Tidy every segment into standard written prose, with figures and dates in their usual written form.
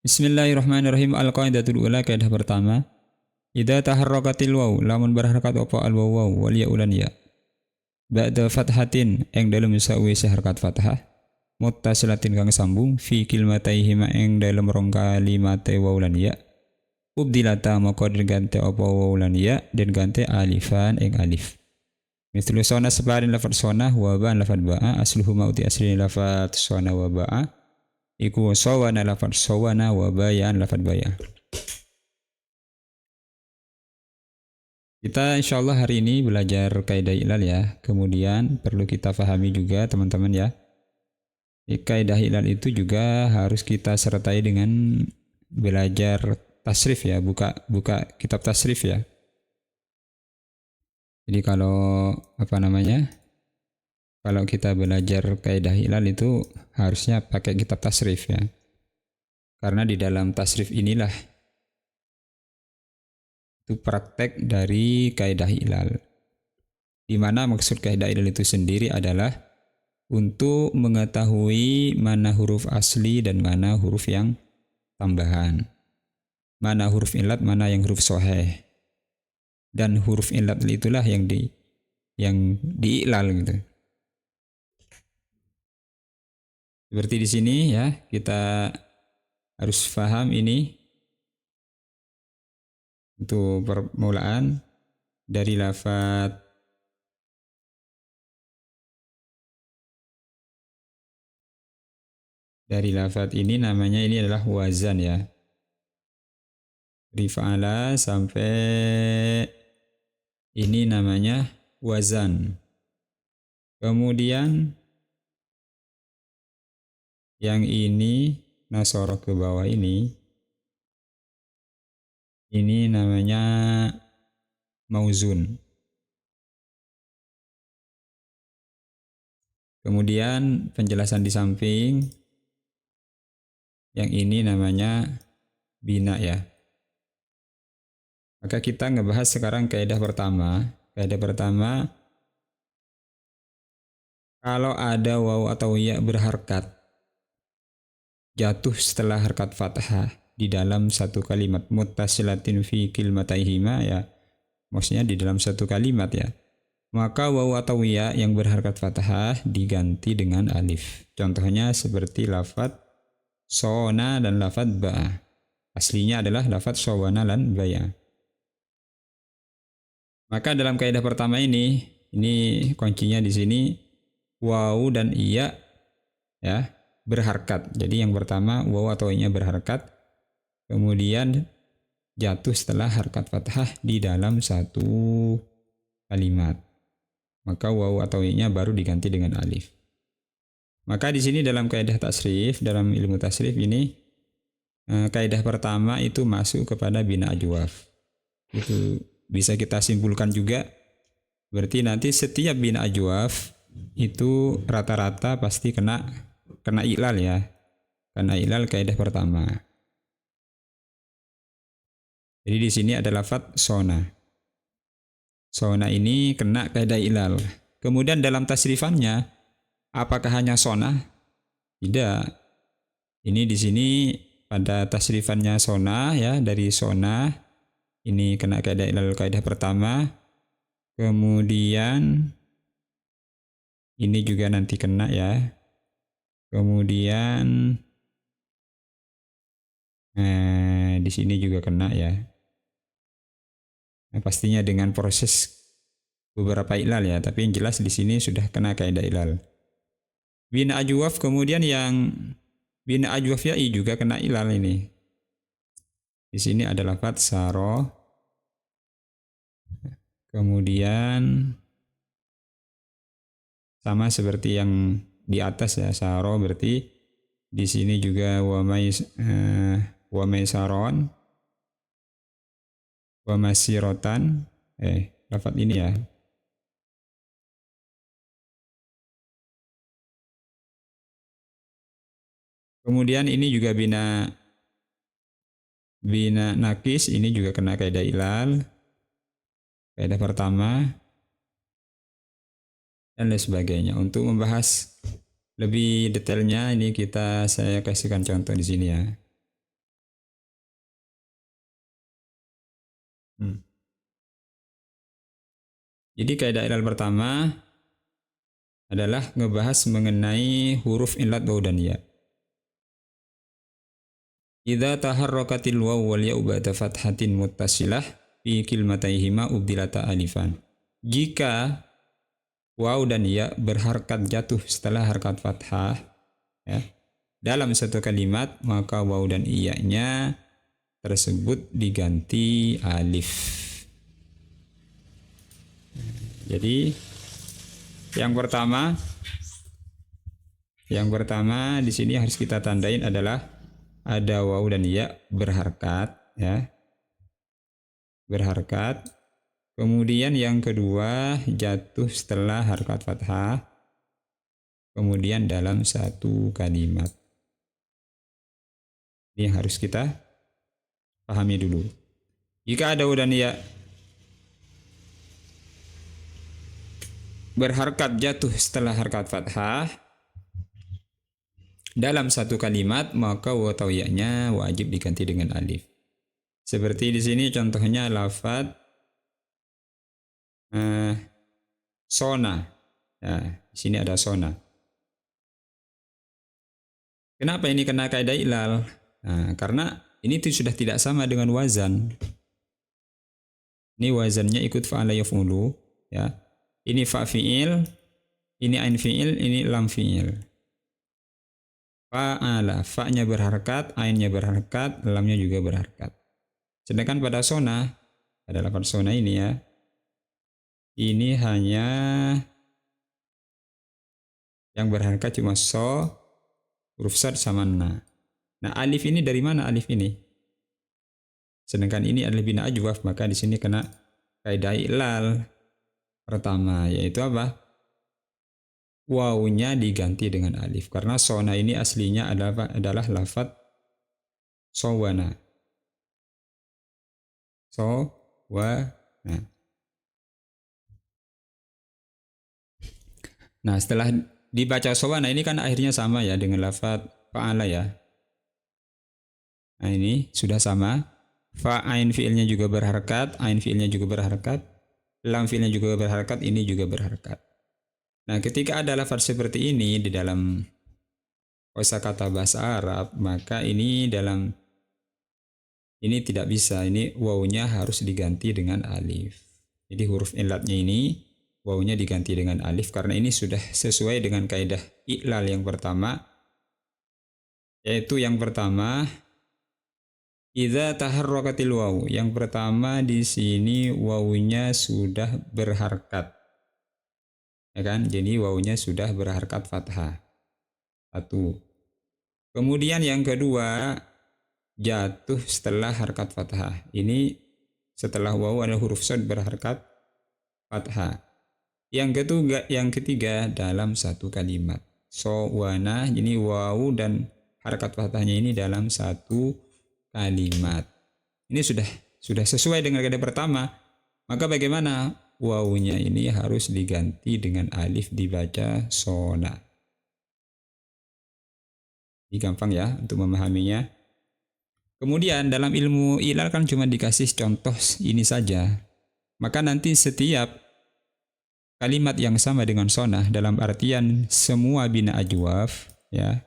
Bismillahirrahmanirrahim. Al-qaidatul ula, kaidah pertama. Idza taharrakatil waw, lamun berharakat apa al waw wal ya ulan ya. Ba'da fathatin, ing dalem sawise harakat fathah. Muttasilatin kang sambung fi kilmataihima ing dalem rong kalimate waw lan ya. Ubdilata maka ganti apa waw lan ya dan ganti alifan ing alif. Mithlu sona separin lafad sona wa ba'an lafad ba'a asluhuma uti asli lafad sona wa ba'a. Iku sawana lafad sawana wa bayan lafad baya. Kita insyaallah hari ini belajar kaidah ilal ya. Kemudian perlu kita pahami juga teman-teman ya. Kaidah ilal itu juga harus kita sertai dengan belajar tasrif ya, buka kitab tasrif ya. Jadi kalau kalau kita belajar kaidah ilal itu harusnya pakai kitab tasrif ya. Karena di dalam tasrif inilah itu praktek dari kaidah ilal. Di mana maksud kaidah ilal itu sendiri adalah untuk mengetahui mana huruf asli dan mana huruf yang tambahan. Mana huruf ilat, mana yang huruf soheh. Dan huruf ilat itulah yang diilal gitu. Seperti di sini ya, kita harus paham ini untuk permulaan dari lafaz ini namanya ini adalah wazan ya. Rifa'ala sampai ini namanya wazan. Kemudian yang ini nasoro ke bawah ini namanya mauzun. Kemudian penjelasan di samping yang ini namanya bina ya. Maka kita ngebahas sekarang kaidah pertama. Kaidah pertama, kalau ada waw atau ya berharkat jatuh setelah harkat fathah di dalam satu kalimat muttasilatin fi kilmataihima ya, maksudnya di dalam satu kalimat ya, maka waw atau ya yang berharkat fathah diganti dengan alif. Contohnya seperti lafad sona dan lafad ba'a. Aslinya adalah lafad sawana dan baya. Maka dalam kaidah pertama ini kuncinya di sini waw dan iya ya berharkat. Jadi yang pertama waw atau iya berharkat, kemudian jatuh setelah harkat fathah di dalam satu kalimat. Maka waw atau iya baru diganti dengan alif. Maka di sini dalam kaidah tasrif, dalam ilmu tasrif ini kaidah pertama itu masuk kepada bina ajwaf. Itu bisa kita simpulkan juga, berarti nanti setiap bina ajwaf itu rata-rata pasti kena ilal ya. Kena ilal kaidah pertama. Jadi di sini ada lafaz sona. Sona ini kena kaidah ilal. Kemudian dalam tasrifannya, apakah hanya sona? Tidak. Ini di sini pada tasrifannya sona ya, dari sona ini kena kaidah ilal kaidah pertama. Kemudian ini juga nanti kena ya. Kemudian di sini juga kena ya. Nah, pastinya dengan proses beberapa ilal ya, tapi yang jelas di sini sudah kena kaidah ilal. Bina ajwaf, kemudian yang bina ajwaf ya juga kena ilal ini. Di sini ada lafaz saro. Kemudian sama seperti yang di atas ya, saro berarti di sini juga wamai saron, wamasirotan, lafaz ini ya. Kemudian ini juga bina nakis, ini juga kena kaidah ilal. Kaidah pertama dan lain sebagainya. Untuk membahas lebih detailnya ini saya kasihkan contoh di sini ya. Jadi kaidah ilal pertama adalah ngebahas mengenai huruf illat waw dan ya. Idza taharrakatil waw wal ya ba'da fathatin muttasilah fi kilmataihima ubdilata alifan. Jika waw dan ya berharkat jatuh setelah harkat fathah, ya, dalam satu kalimat, maka waw dan iya-nya tersebut diganti alif. Jadi yang pertama di sini harus kita tandain adalah ada waw dan ya berharkat, ya. Berharkat. Kemudian yang kedua jatuh setelah harkat fathah. Kemudian dalam satu kalimat. Ini harus kita pahami dulu. Jika ada waw dan ya berharkat jatuh setelah harkat fathah dalam satu kalimat, maka waw atau ya-nya wajib diganti dengan alif. Seperti di sini contohnya lafaz sona. Nah, di sini ada sona. Kenapa ini kena kaidah ilal? Nah, karena ini sudah tidak sama dengan wazan. Ini wazannya ikut fa'ala yaf'ulu, ya. Ini fa fi'il, ini ain fi'il, ini lam fi'il. Fa'ala, fa-nya berharkat, ainnya berharkat, lamnya juga berharkat. Sedangkan pada sona, pada lafaz sona ini ya, ini hanya yang berharkat cuma so, huruf sad sama na. Nah, alif ini dari mana alif ini? Sedangkan ini adalah bina ajwaf, maka di sini kena kaidah ilal pertama, yaitu apa? Wawnya diganti dengan alif karena sona ini aslinya adalah lafaz sowana. Sowana. Nah, setelah dibaca sowana ini kan akhirnya sama ya dengan lafaz fa'ala ya. Nah, ini sudah sama. Fa ain fi'ilnya juga berharkat, ain fi'ilnya juga berharkat, lam fi'ilnya juga berharkat, ini juga berharkat. Nah, ketika ada lafaz seperti ini di dalam kosakata bahasa Arab, maka ini tidak bisa. Ini wawnya harus diganti dengan alif. Jadi huruf illatnya ini wawnya diganti dengan alif karena ini sudah sesuai dengan kaidah i'lal yang pertama, yaitu yang pertama idza taharrakatil waw. Yang pertama di sini wawnya sudah berharkat. Ya kan? Jadi wawnya sudah berharkat fathah. Satu. Kemudian yang kedua jatuh setelah harkat fathah. Ini setelah waw ada huruf shad berharkat fathah. Yang ketiga dalam satu kalimat. Sowana, ini waw dan harkat fathahnya ini dalam satu kalimat. Ini sudah sesuai dengan kaidah pertama. Maka bagaimana? Wawnya ini harus diganti dengan alif dibaca sona. Ini gampang ya untuk memahaminya. Kemudian dalam ilmu ilal kan cuma dikasih contoh ini saja. Maka nanti setiap kalimat yang sama dengan sona dalam artian semua bina ajwaf, ya.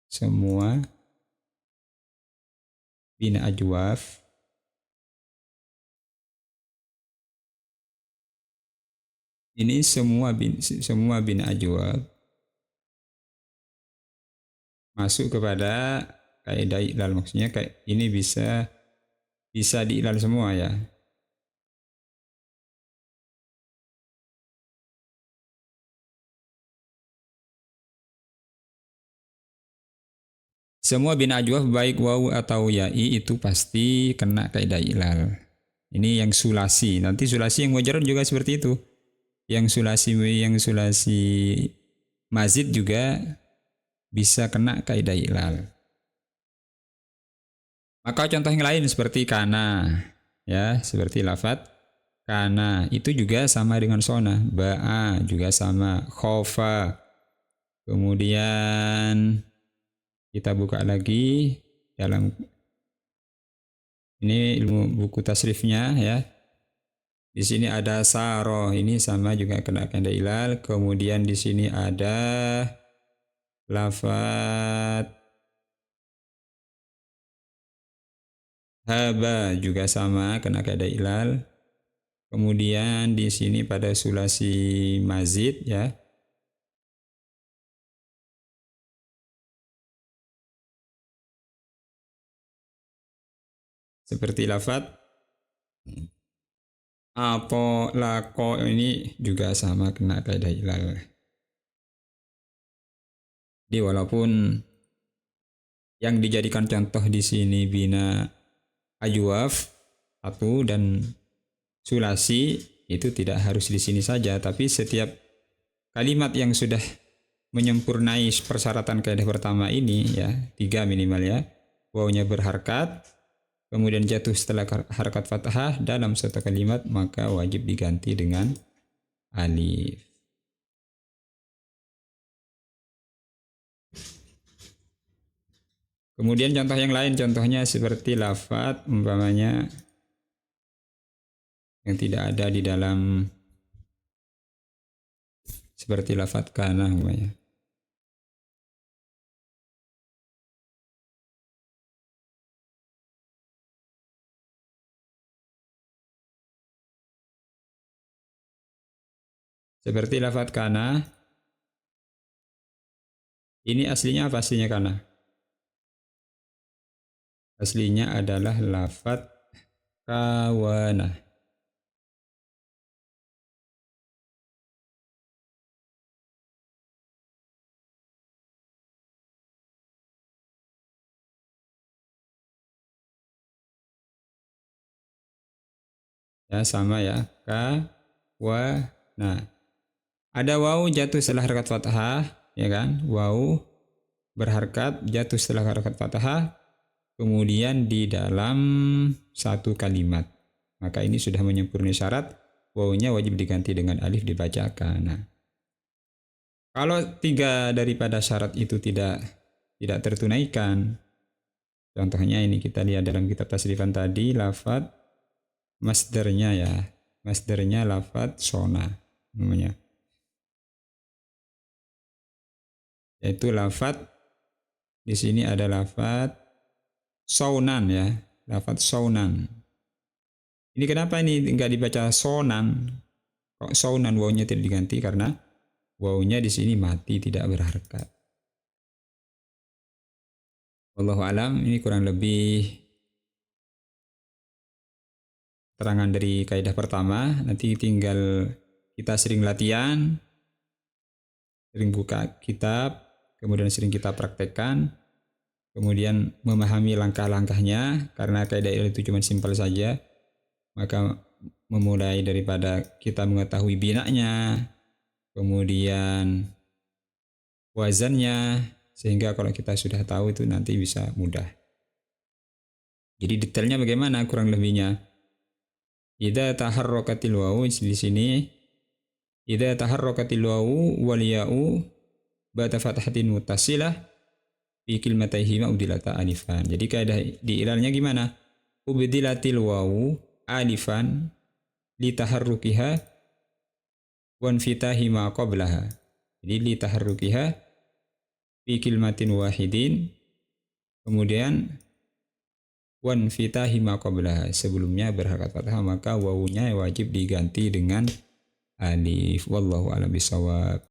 Semua bina ajwaf ini semua bina ajwaf masuk kepada kaidah ilal, maksudnya kayak ini bisa diilal semua ya. Semua bina ajwaf baik waw atau ya'i itu pasti kena kaidah ilal. Ini yang sulasi. Nanti sulasi yang mujarrad juga seperti itu. Yang sulasi mazid juga bisa kena kaidah ilal. Maka contoh yang lain seperti kana, ya, seperti lafaz kana itu juga sama dengan sona. Ba'a juga sama, khofa. Kemudian kita buka lagi dalam Ini ilmu buku tasrifnya ya. Di sini ada saro, ini sama juga kena kaidah ilal. Kemudian di sini ada lafat haba juga sama kena kaidah ilal. Kemudian di sini pada sulasi mazid ya. Seperti lafat apo lako ini juga sama kena kaidah ilal. Jadi walaupun yang dijadikan contoh di sini bina ajwaf satu dan sulasi itu tidak harus di sini saja, tapi setiap kalimat yang sudah menyempurnai persyaratan kaidah pertama ini ya, 3 minimal ya, wawunya berharkat, kemudian jatuh setelah harakat fathah dalam satu kalimat, maka wajib diganti dengan alif. Kemudian contoh yang lain, contohnya seperti lafaz umpamanya yang tidak ada di dalam, seperti lafaz kana umpamanya. Seperti lafaz kana, ini aslinya apa aslinya kana? Aslinya adalah lafaz kawana. Ya sama ya, kawana. Ada wawu jatuh setelah harakat fathah, ya kan? Wawu berharkat jatuh setelah harakat fathah, kemudian di dalam satu kalimat. Maka ini sudah menyempurnakan syarat, wawunya wajib diganti dengan alif dibaca kana. Kalau 3 daripada syarat itu tidak tertunaikan, contohnya ini kita lihat dalam kitab tasrifan tadi, lafaz masdarnya ya, masdarnya lafaz sona namanya. Yaitu lafaz di sini ada lafaz saunan ya, lafaz saunan. Ini kenapa ini enggak dibaca sonan? Kok saunan wawunya tidak diganti? Karena wawunya di sini mati tidak berharkat. Wallahu alam, ini kurang lebih terangan dari kaidah pertama. Nanti tinggal kita sering latihan, sering buka kitab, kemudian sering kita praktekkan, kemudian memahami langkah-langkahnya, karena kaidah itu cuma simpel saja. Maka memulai daripada kita mengetahui binanya, kemudian wazannya, sehingga kalau kita sudah tahu itu nanti bisa mudah. Jadi detailnya bagaimana kurang lebihnya? Idza taharrakatil wawu di sini, idza taharrakatil wawu wal ya'u ba'da fathatin muttasilah fi kilmatayhi ma'udilata alifan. Jadi kaidah di ilalnya gimana? Ubdilatil wawu alifan li taharrukiha wan fitahi ma qablaha. Jadi li taharrukiha fi kilmatin wahidin, kemudian wan fitahi ma qablaha, sebelumnya berharakat fathah maka wawunya wajib diganti dengan alif. Wallahu a'lam bishawab.